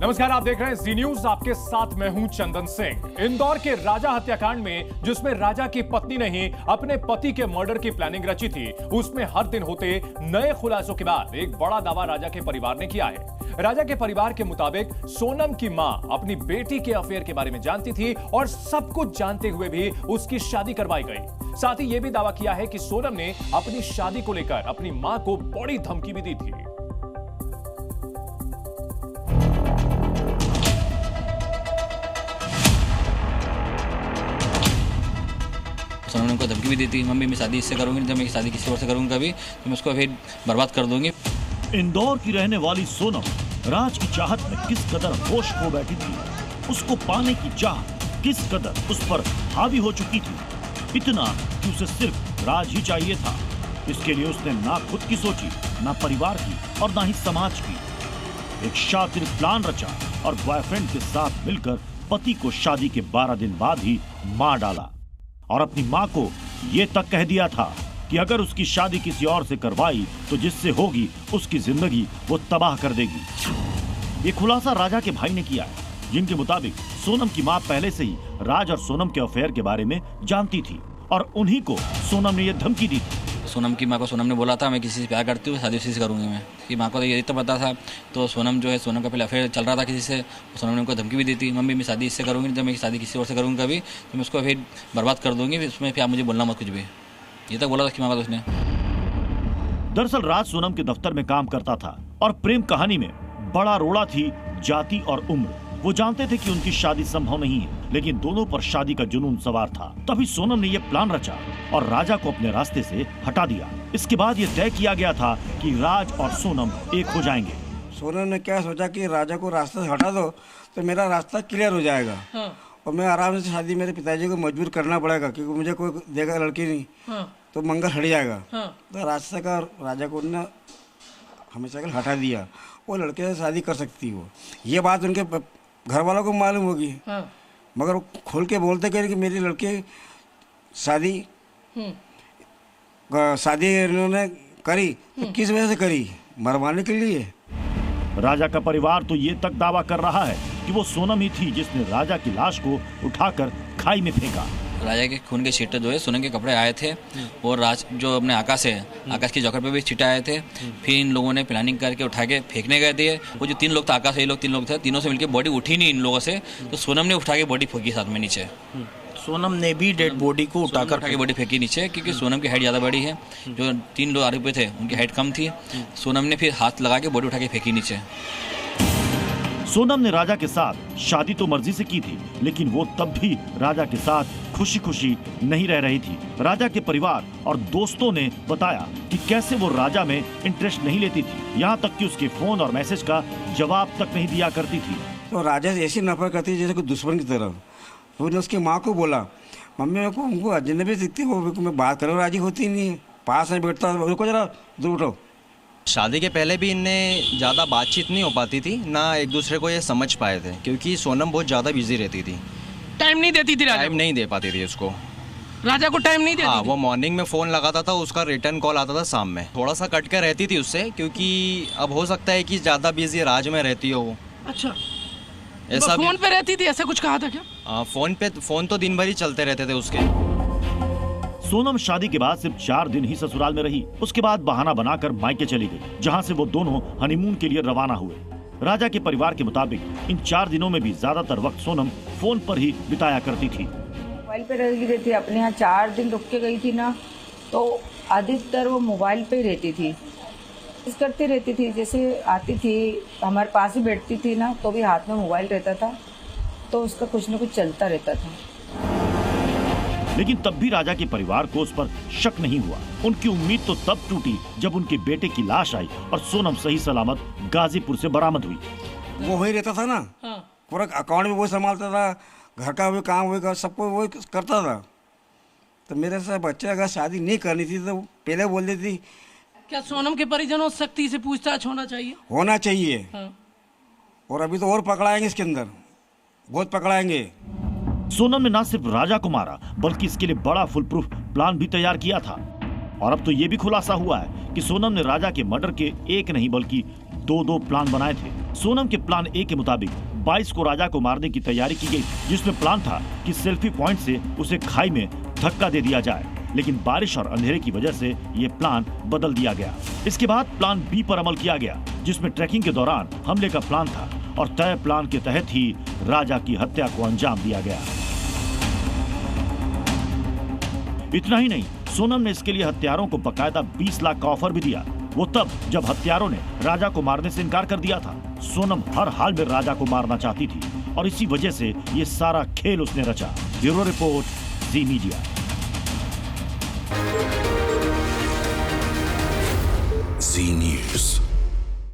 नमस्कार, आप देख रहे हैं जी न्यूज। आपके साथ मैं हूं चंदन सिंह। इंदौर के राजा हत्याकांड में जिसमें राजा की पत्नी ने ही अपने पति के मर्डर की प्लानिंग रची थी, उसमें हर दिन होते नए खुलासों के बाद एक बड़ा दावा राजा के परिवार ने किया है। राजा के परिवार के मुताबिक सोनम की मां अपनी बेटी के अफेयर के बारे में जानती थी और सब कुछ जानते हुए भी उसकी शादी करवाई गई। साथ ही यह भी दावा किया है कि सोनम ने अपनी शादी को लेकर अपनी मां को बड़ी धमकी भी दी थी। सोनम ने उनको धमकी भी दी थी, मम्मी मैं शादी इससे करूंगी, जब मैं शादी किसी और से करूंगा कभी तो मैं उसको फिर बर्बाद कर दूंगी। इंदौर की रहने वाली सोनम राज की चाहत में किस कदर होश खो बैठी थी, उसको पाने की चाह किस कदर उस पर हावी हो चुकी थी, इतना कि उसे सिर्फ राज ही चाहिए था। इसके लिए उसने ना खुद की सोची, ना परिवार की और ना ही समाज की। एक शातिर प्लान रचा और बॉयफ्रेंड के साथ मिलकर पति को शादी के 12 दिन बाद ही मार डाला और अपनी मां को यह तक कह दिया था कि अगर उसकी शादी किसी और से करवाई तो जिससे होगी उसकी जिंदगी वो तबाह कर देगी। ये खुलासा राजा के भाई ने किया है, जिनके मुताबिक सोनम की मां पहले से ही राज और सोनम के अफेयर के बारे में जानती थी और उन्हीं को सोनम ने यह धमकी दी थी। सोनम की मां को सोनम ने बोला था मैं किसी से प्यार करती हूँ, शादी उसी से करूंगी मैं। कि मां को तो यही तो पता था। तो सोनम जो है, सोनम का पहले अफेयर चल रहा था किसी से, सोनम ने उनको धमकी भी दी थी, मम्मी मैं शादी इससे करूंगी, जब मैं शादी किसी और से करूंगा कभी तो मैं उसको फिर बर्बाद कर दूंगी, उसमें फिर आप मुझे बोलना मत कुछ भी। ये तक बोला था कि मां को उसने। दरअसल राज सोनम के दफ्तर में काम करता था और प्रेम कहानी में बड़ा रोड़ा थी जाति और उम्र। वो जानते थे कि उनकी शादी संभव नहीं है, लेकिन दोनों पर शादी का जुनून सवार था। तभी सोनम ने यह प्लान रचा और राजा को अपने रास्ते से हटा दिया। इसके बाद ये तय किया गया था कि राज और सोनम एक हो जाएंगे। सोनम ने क्या सोचा कि राजा को रास्ते से हटा दो तो मेरा रास्ता क्लियर हो जाएगा। और मैं आराम से शादी मेरे पिताजी को मजबूर करना पड़ेगा क्योंकि मुझे कोई देगा लड़की नहीं तो मंगल हट जाएगा। तो रास्ते का राजा को ने हमेशा के हटा दिया। वो लड़के से शादी कर सकती हो, ये बात उनके घर वालों को मालूम होगी। मगर वो खोल के बोलते कह कि मेरी लड़की शादी इन्होंने करी तो किस वजह से करी, मरवाने के लिए। राजा का परिवार तो ये तक दावा कर रहा है कि वो सोनम ही थी जिसने राजा की लाश को उठाकर खाई में फेंका। राजा के खून के छींटे जो है सोनम के कपड़े आए थे और राज जो अपने आकाश है, आकाश की जॉकेट पे भी छींटे आए थे। फिर इन लोगों ने प्लानिंग करके उठा के फेंकने गए थे। वो जो 3 लोग थे, आकाश ये लोग 3 लोग थे, तीनों से मिलकर बॉडी उठी नहीं इन लोगों से, तो सोनम ने उठा के बॉडी फेंकी साथ में नीचे। सोनम ने भी डेड बॉडी को उठा के बॉडी फेंकी नीचे क्योंकि सोनम की हाइट ज़्यादा बड़ी है। जो 3 लोग आरोपी थे उनकी हाइट कम थी। सोनम ने फिर हाथ लगा के बॉडी उठा के फेंकी नीचे। सोनम ने राजा के साथ शादी तो मर्जी से की थी, लेकिन वो तब भी राजा के साथ खुशी खुशी नहीं रह रही थी। राजा के परिवार और दोस्तों ने बताया कि कैसे वो राजा में इंटरेस्ट नहीं लेती थी, यहाँ तक कि उसके फोन और मैसेज का जवाब तक नहीं दिया करती थी। तो राजा से ऐसी नफरत करती जैसे कोई दुश्मन की तरह। तो उसने उसकी माँ को बोला, मम्मी मेरे को उनको अजनबी दिखती हो, मैं बात करो राजी होती नहीं है, पास नहीं बैठता, रुको जरा दूर उठो। शादी के पहले भी इनने ज़्यादा बातचीत नहीं हो पाती थी, ना एक दूसरे को ये समझ पाए थे क्योंकि सोनम बहुत ज़्यादा बिजी रहती थी। टाइम नहीं देती थी, टाइम नहीं दे पाती थी उसको, राजा को टाइम नहीं देती। हाँ, वो मॉर्निंग में फ़ोन लगाता था, उसका रिटर्न कॉल आता था शाम में। थोड़ा सा कट के रहती थी उससे क्योंकि अब हो सकता है कि ज़्यादा बिजी राज में रहती हो वो। अच्छा, ऐसा फोन पे रहती थी, ऐसा कुछ कहा था क्या? फोन तो दिन भर ही चलते रहते थे उसके। सोनम शादी के बाद सिर्फ 4 दिन ही ससुराल में रही। उसके बाद बहाना बनाकर मायके चली गई, जहां से वो दोनों हनीमून के लिए रवाना हुए। राजा के परिवार के मुताबिक इन 4 दिनों में भी ज्यादातर वक्त सोनम फोन पर ही बिताया करती थी। मोबाइल पे रह थी, अपने यहाँ 4 दिन रुक के गई थी ना, तो अधिकतर वो मोबाइल पे ही रहती थी, करती रहती थी। जैसे आती थी हमारे पास ही बैठती थी ना, तो भी हाथ में मोबाइल रहता था, तो उसका कुछ न कुछ चलता रहता था। लेकिन तब भी राजा के परिवार को उस पर शक नहीं हुआ। उनकी उम्मीद तो तब टूटी जब उनके बेटे की लाश आई और सोनम सही सलामत गाजीपुर से बरामद हुई। वो वही रहता था ना, पूरा अकाउंट भी वो संभालता था, घर का भी काम वही सबको वो करता था। तो मेरे से बच्चे अगर शादी नहीं करनी थी तो पहले बोल देती। क्या सोनम के परिजनों सख्ती से पूछताछ होना चाहिए? होना चाहिए। और अभी तो और पकड़ाएंगे, इसके अंदर बहुत पकड़ाएंगे। सोनम ने न सिर्फ राजा को मारा बल्कि इसके लिए बड़ा फुल प्रूफ प्लान भी तैयार किया था। और अब तो ये भी खुलासा हुआ है कि सोनम ने राजा के मर्डर के एक नहीं बल्कि 2 प्लान बनाए थे। सोनम के प्लान ए के मुताबिक 22 को राजा को मारने की तैयारी की गई, जिसमें प्लान था कि सेल्फी पॉइंट से उसे खाई में धक्का दे दिया जाए, लेकिन बारिश और अंधेरे की वजह से ये प्लान बदल दिया गया। इसके बाद प्लान बी पर अमल किया गया, जिसमें ट्रैकिंग के दौरान हमले का प्लान था और तय प्लान के तहत ही राजा की हत्या को अंजाम दिया गया। इतना ही नहीं, सोनम ने इसके लिए हत्यारों को बकायदा 20 लाख का ऑफर भी दिया। वो तब जब हत्यारों ने राजा को मारने से इनकार कर दिया था। सोनम हर हाल में राजा को मारना चाहती थी और इसी वजह से ये सारा खेल उसने रचा। ब्यूरो रिपोर्ट, जी मीडिया। जी न्यूज़।